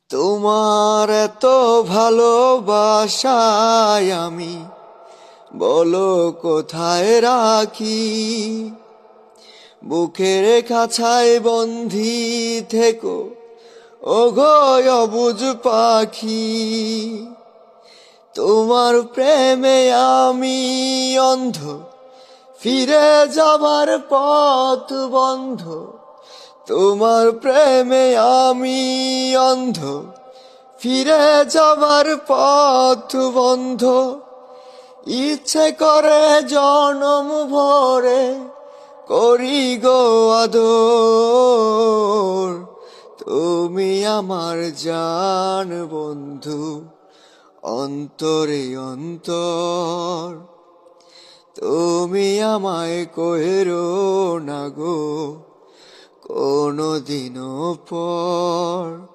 তোমার এত ভালোবাসায় আমি বলো কোথায় রাখি, বুকের কাছায় বন্ধি থেকো ওগো অবুঝ পাখি। তোমার প্রেমে আমি অন্ধ, ফিরে যাবার পথ বন্ধ। তোমার প্রেমে আমি অন্ধ, ফিরে যাবার পথ বন্ধ। ইচ্ছে করে জনম ভরে করি গো আদর, তুমি আমার জান বন্ধু, অন্তরে অন্তর। তুমি আমায় কইরো না গো কোনদিনও পর।